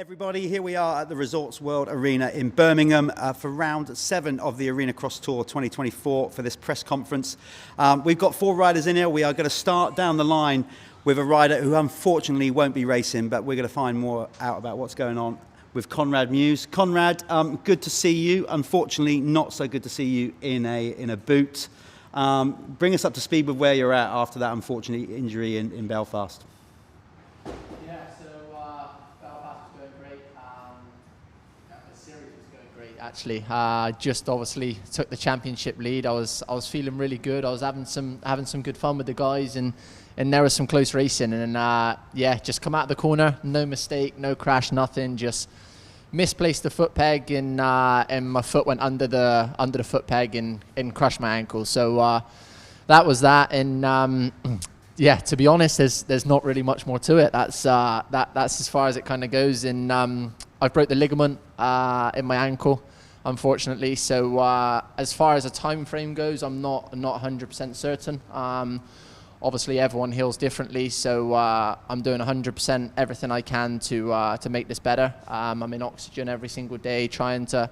Everybody, here we are at the Resorts World Arena in Birmingham for round 7 of the Arenacross Tour 2024 for this press conference. We've got 4 riders in here. We are going to start down the line with a rider who unfortunately won't be racing, but we're going to find more out about what's going on with Conrad Muse. Conrad, good to see you. Unfortunately, not so good to see you in a boot. Bring us up to speed with where you're at after that unfortunate injury in Belfast. Actually, just obviously took the championship lead. I was feeling really good. I was having some good fun with the guys, and there was some close racing. And yeah, just come out of the corner, no mistake, no crash, nothing. Just misplaced the foot peg, and my foot went under the foot peg and crushed my ankle. So that was that. And yeah, to be honest, there's not really much more to it. That's as far as it kind of goes. And I broke the ligament in my ankle, unfortunately. So as far as a time frame goes, I'm not 100% certain. Obviously, everyone heals differently, so I'm doing 100% everything I can to make this better. I'm in oxygen every single day, trying to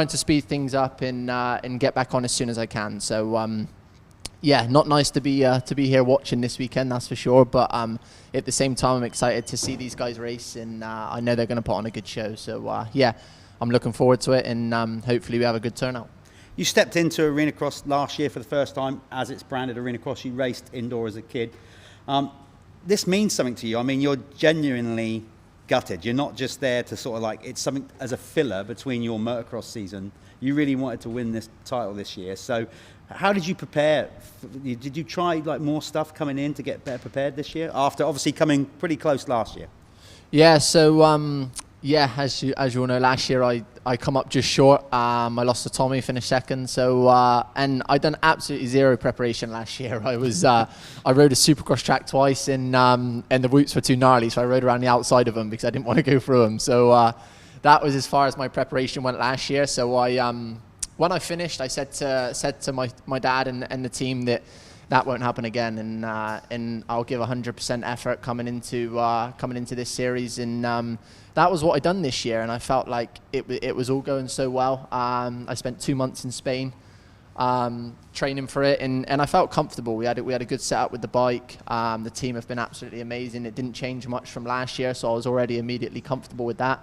speed things up and get back on as soon as I can. So yeah, not nice to be here watching this weekend, that's for sure. But at the same time, I'm excited to see these guys race, and I know they're going to put on a good show. So yeah, I'm looking forward to it, and hopefully we have a good turnout. You stepped into Arenacross last year for the first time as it's branded Arenacross. You raced indoor as a kid. This means something to you. I mean, you're genuinely gutted. You're not just there to sort of like, it's something as a filler between your motocross season. You really wanted to win this title this year. So how did you prepare? Did you try like more stuff coming in to get better prepared this year after obviously coming pretty close last year? Yeah, so yeah, as you all know, last year I come up just short. I lost to Tommy, finished second. So and I done absolutely zero preparation last year. I rode a Supercross track twice, and the routes were too gnarly, so I rode around the outside of them because I didn't want to go through them. So that was as far as my preparation went last year. So when I finished, I said to my dad and the team that won't happen again, and I'll give 100% effort coming into this series. And that was what I done this year, and I felt like it was all going so well. I spent 2 months in Spain training for it, and I felt comfortable. We had a good setup with the bike. The team have been absolutely amazing. It didn't change much from last year, so I was already immediately comfortable with that,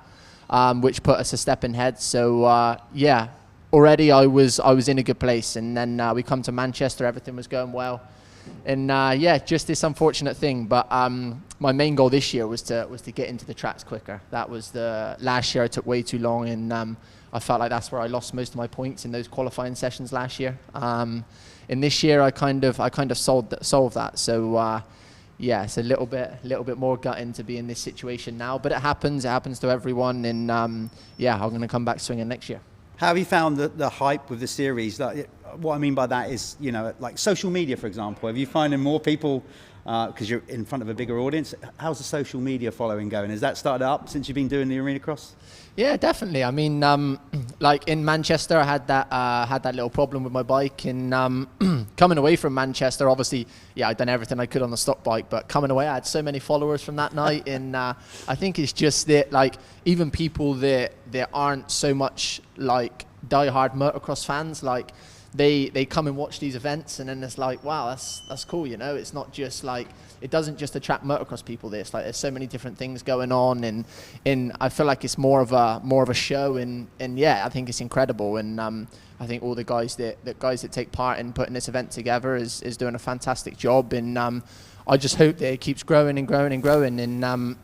which put us a step ahead. So yeah, already I was in a good place, and then we come to Manchester, everything was going well, and yeah, just this unfortunate thing. But my main goal this year was to get into the tracks quicker. That was last year I took way too long, and I felt like that's where I lost most of my points in those qualifying sessions last year. And this year I kind of solved that. So yeah, it's a little bit more gutting to be in this situation now, but it happens to everyone, and yeah, I'm going to come back swinging next year. How have you found the hype with the series? Like, what I mean by that is, you know, like social media, for example. Have you finding more people, because you're in front of a bigger audience? How's the social media following going? Has that started up since you've been doing the Arenacross? Yeah, definitely. I mean, like in Manchester, I had that little problem with my bike, and coming away from Manchester, obviously, yeah, I'd done everything I could on the stock bike, but coming away, I had so many followers from that night, and I think it's just that, like, even people that aren't so much like diehard motocross fans, like they come and watch these events, and then it's like, wow, that's cool, you know. It's not just like, it doesn't just attract motocross people. There's so many different things going on, and I feel like it's more of a show, and yeah, I think it's incredible. And I think all the guys that take part in putting this event together is doing a fantastic job, and I just hope that it keeps growing and growing and growing, and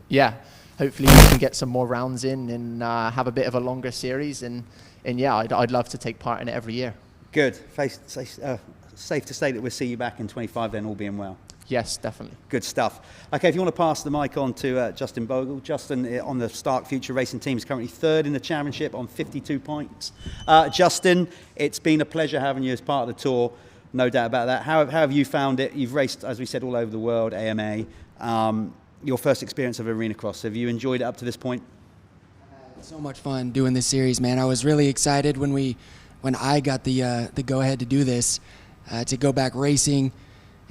yeah, hopefully we can get some more rounds in and have a bit of a longer series, and yeah, I'd love to take part in it every year. Good. Safe to say that we'll see you back in 25 then, all being well. Yes, definitely. Good stuff. Okay, if you want to pass the mic on to Justin Bogle. Justin, on the Stark Future Racing team, is currently 3rd in the championship on 52 points. Justin, it's been a pleasure having you as part of the tour, no doubt about that. How have you found it? You've raced, as we said, all over the world, AMA. Your first experience of Arenacross, have you enjoyed it up to this point? So much fun doing this series, man. I was really excited when I got the go-ahead to do this, to go back racing.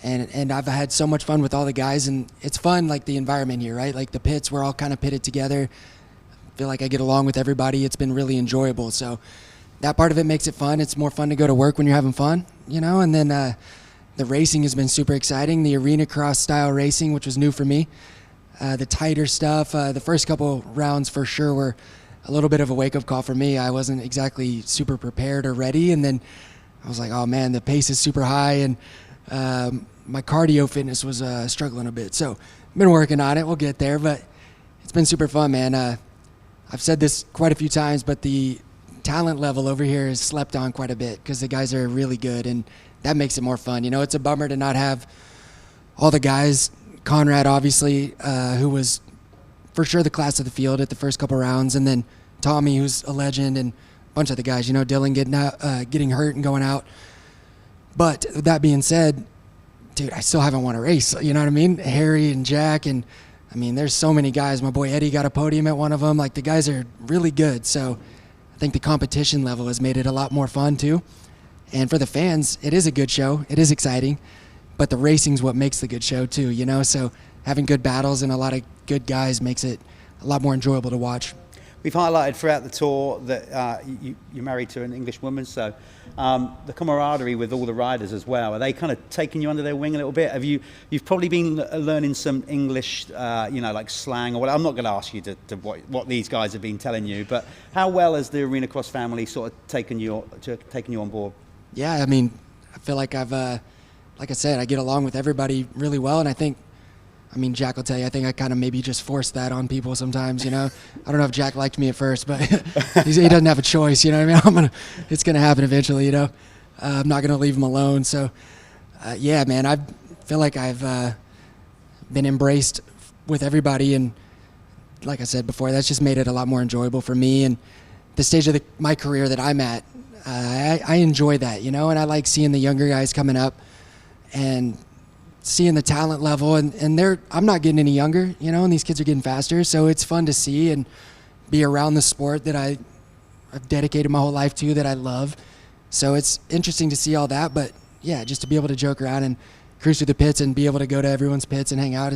And I've had so much fun with all the guys, and it's fun, like the environment here, right? Like the pits, we're all kind of pitted together. feel like I get along with everybody. It's been really enjoyable. So that part of it makes it fun. It's more fun to go to work when you're having fun, and then the racing has been super exciting. The Arenacross style racing, which was new for me. The tighter stuff, the first couple rounds for sure were a little bit of a wake-up call for me. I wasn't exactly super prepared or ready, and then I was like, oh man, the pace is super high, and my cardio fitness was struggling a bit. So I've been working on it. We'll get there, but it's been super fun, man. I've said this quite a few times, but the talent level over here is slept on quite a bit because the guys are really good, and that makes it more fun. It's a bummer to not have all the guys. Conrad, obviously, who was for sure the class of the field at the first couple rounds, and then Tommy, who's a legend, and a bunch of the guys. Dylan getting hurt and going out. But that being said, dude, I still haven't won a race. You know what I mean? Harri and Jack, and I mean, there's so many guys. My boy Eddie got a podium at one of them. Like, the guys are really good. So I think the competition level has made it a lot more fun too. And for the fans, it is a good show. It is exciting. But the racing's what makes the good show too, So having good battles and a lot of good guys makes it a lot more enjoyable to watch. We've highlighted throughout the tour that you're married to an English woman, so the camaraderie with all the riders as well. Are they kind of taking you under their wing a little bit? You've probably been learning some English, like slang or what? I'm not going to ask you to what these guys have been telling you, but how well has the Arenacross family sort of taken you on board? Yeah, I mean, I feel like like I said, I get along with everybody really well, and Jack will tell you, I think I kind of maybe just force that on people sometimes, I don't know if Jack liked me at first, but he doesn't have a choice, it's going to happen eventually, I'm not going to leave him alone. So, yeah, man, I feel like I've been embraced with everybody, and like I said before, that's just made it a lot more enjoyable for me, and the stage of my career that I'm at, I enjoy that, and I like seeing the younger guys coming up and seeing the talent level, and I'm not getting any younger, and these kids are getting faster, so it's fun to see and be around the sport that I've dedicated my whole life to, that I love. So it's interesting to see all that, but yeah, just to be able to joke around and cruise through the pits and be able to go to everyone's pits and hang out,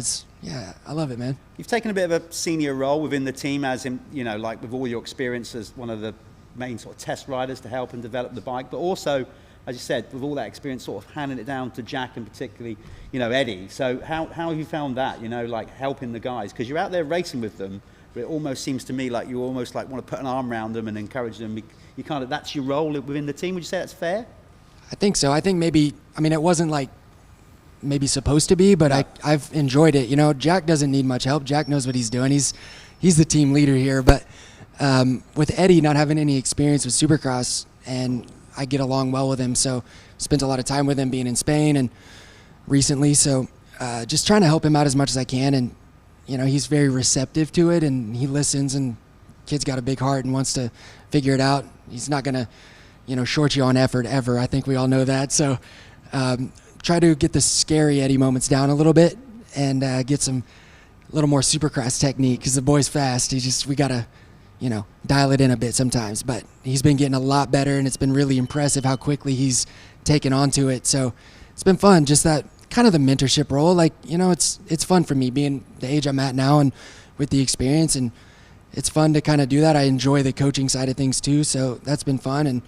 I love it, man. You've taken a bit of a senior role within the team, as in, like with all your experience as one of the main sort of test riders to help and develop the bike, but also, as you said, with all that experience, sort of handing it down to Jack and particularly, Eddie. So how have you found that, like helping the guys? Because you're out there racing with them, but it almost seems to me like you almost like want to put an arm around them and encourage them. You kind of, that's your role within the team. Would you say that's fair? I think so. I think maybe, it wasn't like maybe supposed to be, but no. I've enjoyed it. Jack doesn't need much help. Jack knows what he's doing. He's the team leader here. But with Eddie not having any experience with Supercross, and I get along well with him, so spent a lot of time with him being in Spain and recently, so just trying to help him out as much as I can, and he's very receptive to it, and he listens, and kid's got a big heart and wants to figure it out. He's not gonna short you on effort ever. I think we all know that. So try to get the scary Eddie moments down a little bit and get a little more Supercross technique, because the boy's fast. We gotta dial it in a bit sometimes, but he's been getting a lot better, and it's been really impressive how quickly he's taken onto it. So it's been fun, just that kind of the mentorship role. Like, it's fun for me being the age I'm at now and with the experience, and it's fun to kind of do that. I enjoy the coaching side of things too, so that's been fun. And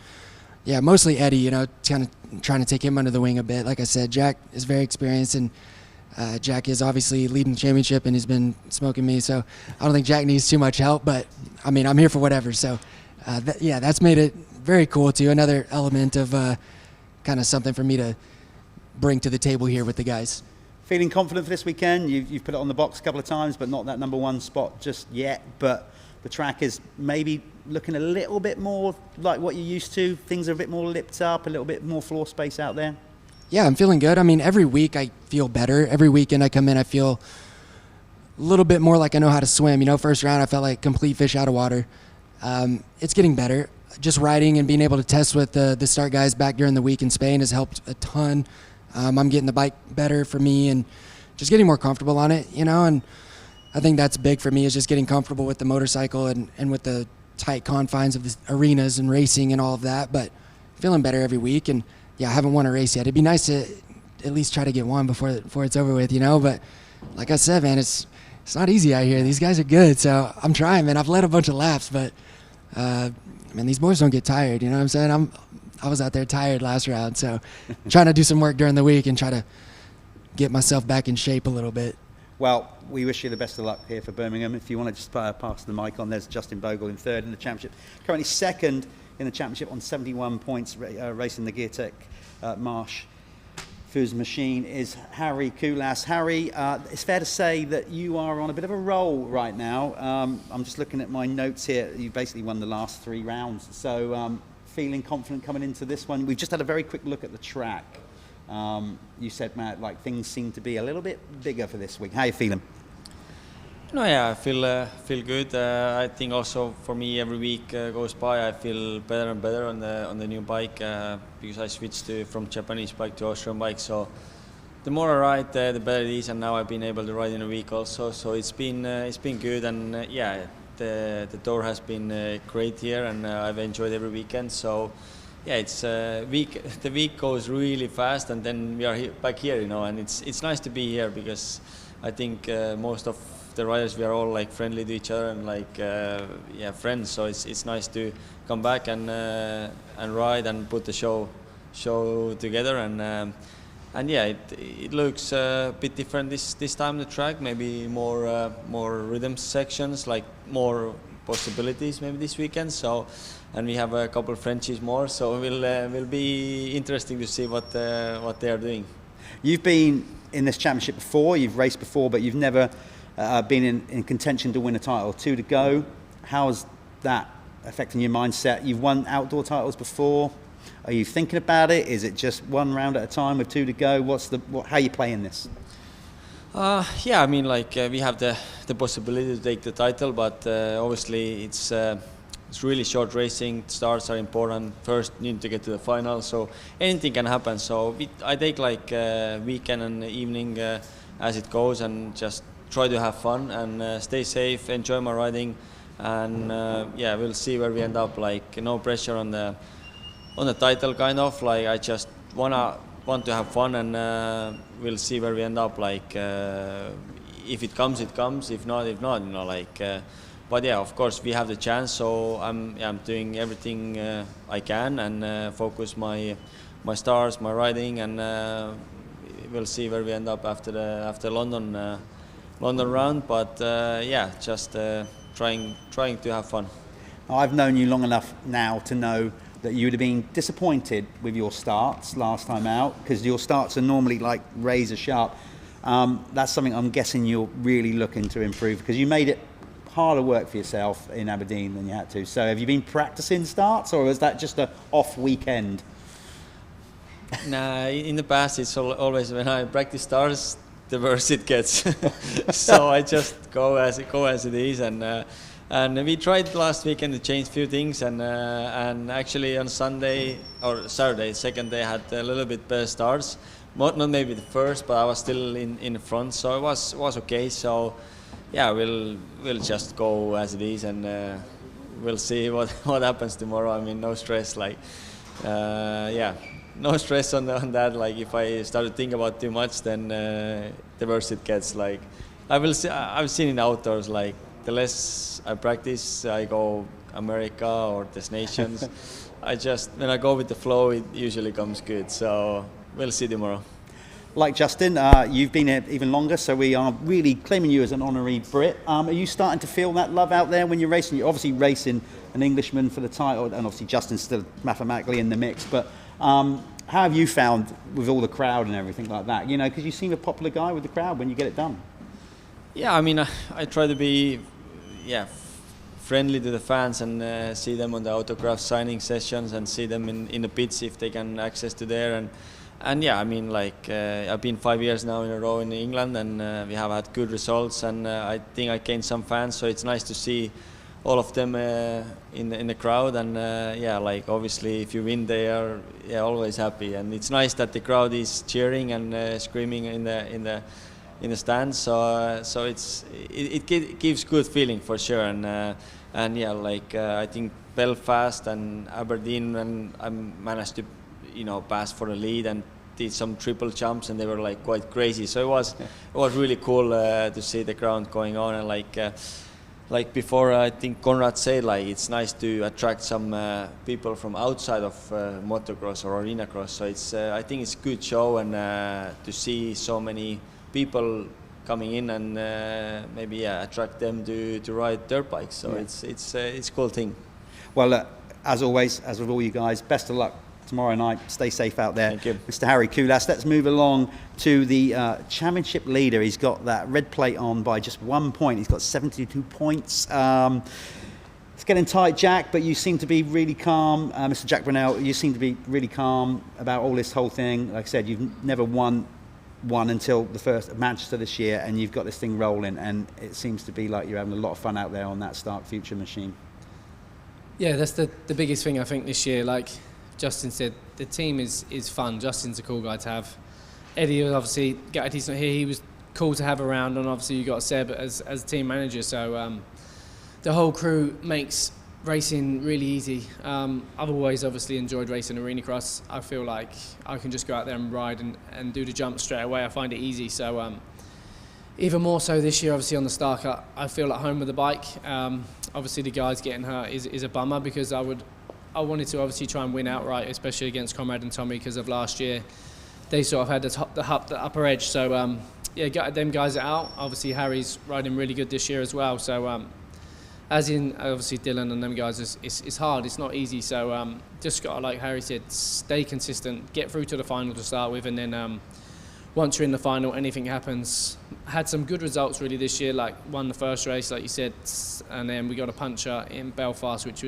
yeah, mostly Eddie, kind of trying to take him under the wing a bit. Like I said, Jack is very experienced, and Jack is obviously leading the championship, and he's been smoking me, so I don't think Jack needs too much help, but I'm here for whatever. So that's made it very cool too. Another element of kind of something for me to bring to the table here with the guys. Feeling confident for this weekend? You've put it on the box a couple of times, but not that number one spot just yet. But the track is maybe looking a little bit more like what you're used to. Things are a bit more lipped up, a little bit more floor space out there. Yeah, I'm feeling good. Every week I feel better. Every weekend I come in, I feel a little bit more like I know how to swim. First round I felt like complete fish out of water. It's getting better. Just riding and being able to test with the start guys back during the week in Spain has helped a ton. I'm getting the bike better for me and just getting more comfortable on it, and I think that's big for me, is just getting comfortable with the motorcycle and with the tight confines of the arenas and racing and all of that, but feeling better every week. And yeah, I haven't won a race yet. It'd be nice to at least try to get one before it's over with, but like I said, man, it's it's not easy out here. These guys are good, so I'm trying, man. I've led a bunch of laps, but man, these boys don't get tired. You know what I'm saying? I was out there tired last round, so trying to do some work during the week and try to get myself back in shape a little bit. Well, we wish you the best of luck here for Birmingham. If you want to just pass the mic on, there's Justin Bogle in third in the championship. Currently second in the championship on 71 points, racing the Geartech Marsh Fuzz machine is Harri Kullas. Harri, it's fair to say that you are on a bit of a roll right now. I'm just looking at my notes here. You basically won the last 3 rounds. So feeling confident coming into this one. We've just had a very quick look at the track. You said, Matt, like things seem to be a little bit bigger for this week. How are you feeling? No, yeah, I feel good. I think also for me, every week goes by, I feel better and better on the new bike because I switched from Japanese bike to Austrian bike. So the more I ride, the better it is. And now I've been able to ride in a week also. So it's been good. And yeah, the tour has been great here, and I've enjoyed every weekend. So yeah, it's week. The week goes really fast, and then we are back here, you know. And it's nice to be here because I think most of the riders, we are all like friendly to each other and like friends. So it's nice to come back and ride and put the show together. And yeah, it looks a bit different this time. The track maybe more rhythm sections, like more possibilities maybe this weekend. So, and we have a couple of Frenchies more. So will be interesting to see what they are doing. You've been in this championship before. You've raced before, but you've never been in contention to win a title. 2 to go. How's that affecting your mindset? You've won outdoor titles before. Are you thinking about it? Is it just 1 round at a time with 2 to go? How are you playing this? Yeah, I mean, like we have the possibility to take the title, but obviously it's really short racing. Starts are important. First, you need to get to the final, so anything can happen. So I take like weekend and evening as it goes, and just try to have fun and stay safe, enjoy my riding, and yeah, we'll see where we end up. Like no pressure on the title, kind of. Like I just want to have fun, and we'll see where we end up. Like if it comes, it comes. If not, you know. Like, but yeah, of course we have the chance. So I'm doing everything I can and focus my stars, my riding, and we'll see where we end up after London round. But yeah, just trying to have fun. I've known you long enough now to know that you would have been disappointed with your starts last time out, because your starts are normally like razor sharp. That's something I'm guessing you're really looking to improve, because you made it harder work for yourself in Aberdeen than you had to. So have you been practicing starts, or was that just an off weekend? Nah, in the past it's always when I practice starts, the worse it gets. So I just go as it is, and we tried last weekend to change a few things, and actually on Sunday or Saturday, second day, had a little bit better starts. Not maybe the first, but I was still in the front, so it was okay. So yeah, we'll just go as it is, and we'll see what happens tomorrow. I mean, no stress. Like yeah, no stress on that. Like if I start to think about too much, then the worse it gets. Like I've seen in outdoors, like the less I practice, I go America or destinations. When I go with the flow, it usually comes good. So we'll see tomorrow. Like Justin, you've been here even longer, so we are really claiming you as an honorary Brit. Are you starting to feel that love out there when you're racing? You're obviously racing an Englishman for the title, and obviously Justin's still mathematically in the mix. But how have you found with all the crowd and everything like that? You know, because you seem a popular guy with the crowd when you get it done. Yeah, I mean, I try to be friendly to the fans and see them on the autograph signing sessions and see them in the pits if they can access to there. And yeah, I mean, like I've been 5 years now in a row in England, and we have had good results, and I think I gained some fans, so it's nice to see all of them in the crowd. And yeah, like obviously if you win, they are always happy, and it's nice that the crowd is cheering and screaming in the stands. So it gives good feeling for sure. And yeah, like I think Belfast and Aberdeen, and I managed to pass for the lead, and did some triple jumps and they were like quite crazy. So it was really cool to see the ground going on, and like before, I think Conrad said, like it's nice to attract some people from outside of motocross or Arenacross. So it's I think it's a good show, and to see so many people coming in and maybe attract them to ride dirt bikes. So it's a cool thing. Well, as always, as with all you guys, best of luck tomorrow night. Stay safe out there. Thank you. Mr. Harri Kullas. Let's move along to the championship leader. He's got that red plate on by just 1 point. He's got 72 points. It's getting tight, Jack, but you seem to be really calm. Mr. Jack Brunell, you seem to be really calm about all this whole thing. Like I said, you've never won until the first at Manchester this year, and you've got this thing rolling, and it seems to be like you're having a lot of fun out there on that Stark Future machine. Yeah, that's the biggest thing I think this year. Like Justin said, the team is fun. Justin's a cool guy to have. Eddie was obviously he's not here. He was cool to have around, and obviously you got Seb as team manager. So the whole crew makes racing really easy. I've always obviously enjoyed racing Arenacross. I feel like I can just go out there and ride and do the jump straight away. I find it easy. So even more so this year, obviously on the Stark, I feel at home with the bike. Obviously the guys getting hurt is a bummer, because I wanted to obviously try and win outright, especially against Conrad and Tommy, because of last year. They sort of had the upper edge. So yeah, them guys are out. Obviously Harry's riding really good this year as well. So as in obviously Dylan and them guys, it's hard. It's not easy. So just got to, like Harry said, stay consistent, get through to the final to start with, and then once you're in the final, anything happens. Had some good results really this year, like won the first race, like you said, and then we got a puncher in Belfast, which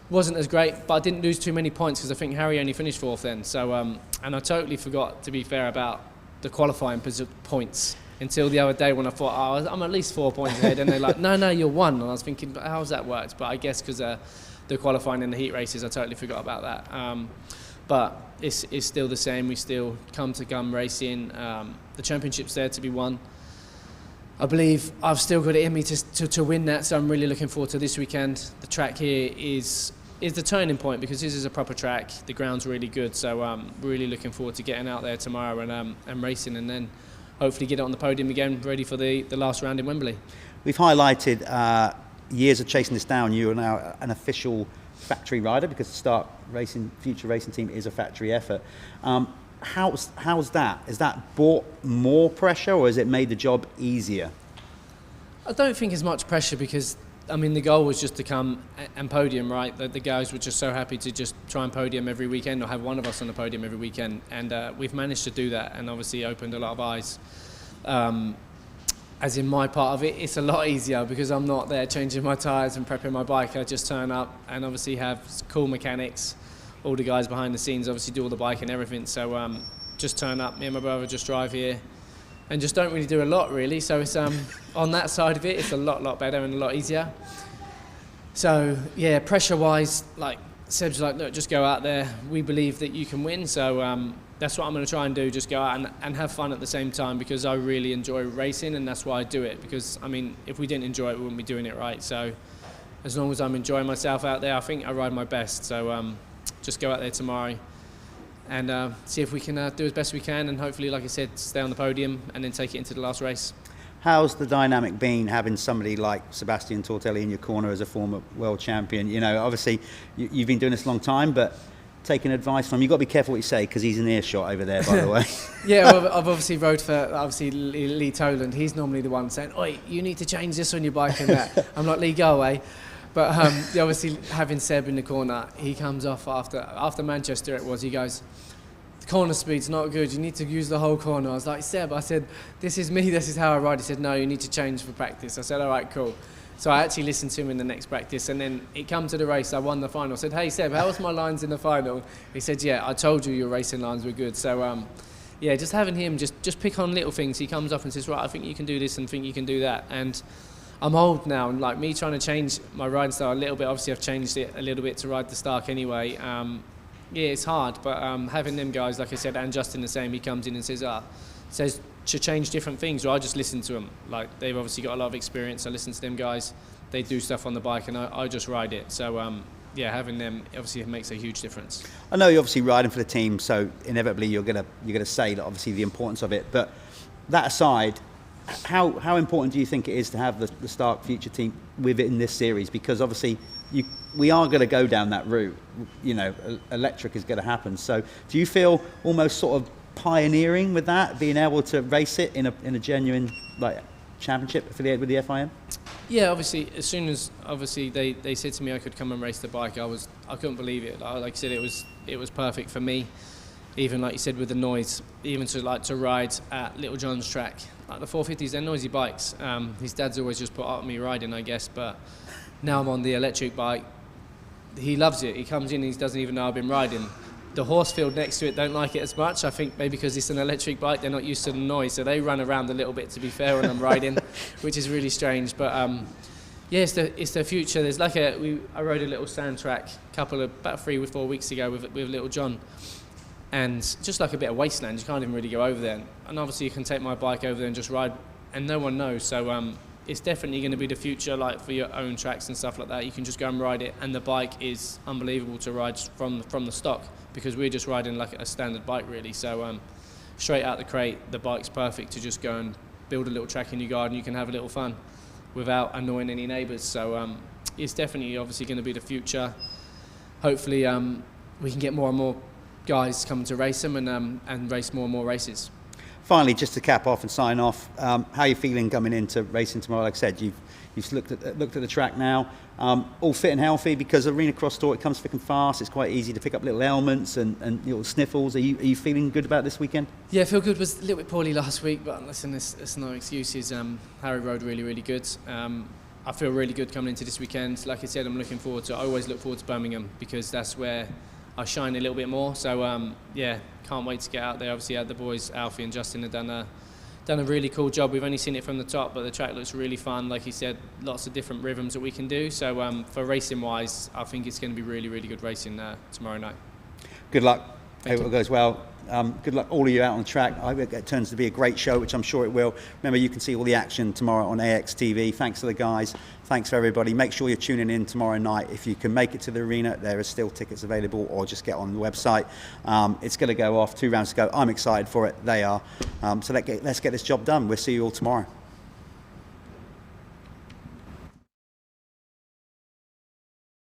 wasn't as great, but I didn't lose too many points because I think Harry only finished fourth then. So and I totally forgot, to be fair, about the qualifying points until the other day when I thought, I'm at least 4 points ahead, and they're like, no, you're one, and I was thinking, but how's that worked? But I guess because the qualifying and the heat races, I totally forgot about that. But it's still the same. We still come to gum racing. The championship's there to be won. I believe I've still got it in me to win that, so I'm really looking forward to this weekend. The track here is the turning point, because this is a proper track. The ground's really good, so I'm really looking forward to getting out there tomorrow and racing, and then hopefully get it on the podium again, ready for the last round in Wembley. We've highlighted years of chasing this down. You are now an official factory rider, because the Stark Future Racing team is a factory effort. How's that? Has that brought more pressure, or has it made the job easier? I don't think it's much pressure, because I mean the goal was just to come and podium, right? The guys were just so happy to just try and podium every weekend, or have one of us on the podium every weekend, and we've managed to do that, and obviously opened a lot of eyes. As in my part of it, it's a lot easier because I'm not there changing my tyres and prepping my bike. I just turn up and obviously have cool mechanics. All the guys behind the scenes obviously do all the bike and everything. So just turn up, me and my brother just drive here and just don't really do a lot really. So it's on that side of it, it's a lot better and a lot easier. So yeah, pressure-wise, like Seb's like, look, just go out there. We believe that you can win. So that's what I'm going to try and do, just go out and have fun at the same time, because I really enjoy racing, and that's why I do it. Because, I mean, if we didn't enjoy it, we wouldn't be doing it, right? So as long as I'm enjoying myself out there, I think I ride my best. So just go out there tomorrow and see if we can do as best we can, and hopefully, like I said, stay on the podium and then take it into the last race. How's the dynamic been having somebody like Sebastian Tortelli in your corner as a former world champion? You know, obviously, you've been doing this a long time, but taking advice from him. You've got to be careful what you say, because he's in earshot over there, by the way. Yeah, well, I've obviously rode for Lee Toland. He's normally the one saying, oi, you need to change this on your bike and that. I'm like, Lee, go away. But obviously having Seb in the corner, he comes off after Manchester it was, he goes, the corner speed's not good, you need to use the whole corner. I was like, Seb, I said, this is me, this is how I ride. He said, no, you need to change for practice. I said, all right, cool. So I actually listened to him in the next practice, and then it come to the race, I won the final. I said, hey Seb, how was my lines in the final? He said, yeah, I told you your racing lines were good. So yeah, just having him just pick on little things. He comes up and says, right, I think you can do this and think you can do that. And I'm old now, and like me trying to change my riding style a little bit, obviously I've changed it a little bit to ride the Stark anyway. Yeah, it's hard, but having them guys, like I said, and Justin the same, he comes in and says to change different things, or I just listen to them. Like, they've obviously got a lot of experience. I listen to them guys. They do stuff on the bike, and I just ride it. So yeah, having them obviously makes a huge difference. I know you're obviously riding for the team, so inevitably you're gonna say that obviously the importance of it. But that aside, how important do you think it is to have the Stark Future team within this series? Because obviously we are going to go down that route. You know, electric is going to happen. So do you feel almost sort of pioneering with that, being able to race it in a genuine like championship affiliated with the FIM? Yeah, obviously, as soon as obviously they said to me I could come and race the bike, I couldn't believe it. Like I said, it was perfect for me. Even like you said with the noise, even to ride at Little John's track, like the 450s, they're noisy bikes. His dad's always just put up me riding, I guess, but now I'm on the electric bike. He loves it. He comes in, he doesn't even know I've been riding. The horse field next to it don't like it as much. I think maybe because it's an electric bike, they're not used to the noise, so they run around a little bit, to be fair, when I'm riding, which is really strange. But yeah, it's the future. There's like I rode a little sand track about 3 or 4 weeks ago with Little John, and just like a bit of wasteland. You can't even really go over there. And obviously you can take my bike over there and just ride, and no one knows. So it's definitely going to be the future, like for your own tracks and stuff like that. You can just go and ride it, and the bike is unbelievable to ride from the stock, because we're just riding like a standard bike really. So straight out the crate, the bike's perfect to just go and build a little track in your garden. You can have a little fun without annoying any neighbours. So it's definitely obviously going to be the future. Hopefully we can get more and more guys coming to race them and race more and more races. Finally, just to cap off and sign off, how are you feeling coming into racing tomorrow? Like I said, you've looked at the track now, all fit and healthy, because Arenacross Tour, it comes thick and fast. It's quite easy to pick up little ailments and little sniffles. Are you feeling good about this weekend? Yeah, I feel good. Was a little bit poorly last week, but listen, there's no excuses. Harry rode really, really good. I feel really good coming into this weekend. Like I said, I always look forward to Birmingham, because that's where I shine a little bit more. So yeah, can't wait to get out there. Obviously, the boys Alfie and Justin have done a really cool job. We've only seen it from the top, but the track looks really fun. Like he said, lots of different rhythms that we can do. So for racing wise, I think it's going to be really, really good racing tomorrow night. Good luck. Hope it all goes well. Good luck all of you out on the track. I hope it turns to be a great show, which I'm sure it will. Remember, you can see all the action tomorrow on AXTV. Thanks to the guys. Thanks for everybody. Make sure you're tuning in tomorrow night. If you can make it to the arena, there are still tickets available, or just get on the website. It's going to go off 2 rounds to go. I'm excited for it. They are. So let's get this job done. We'll see you all tomorrow.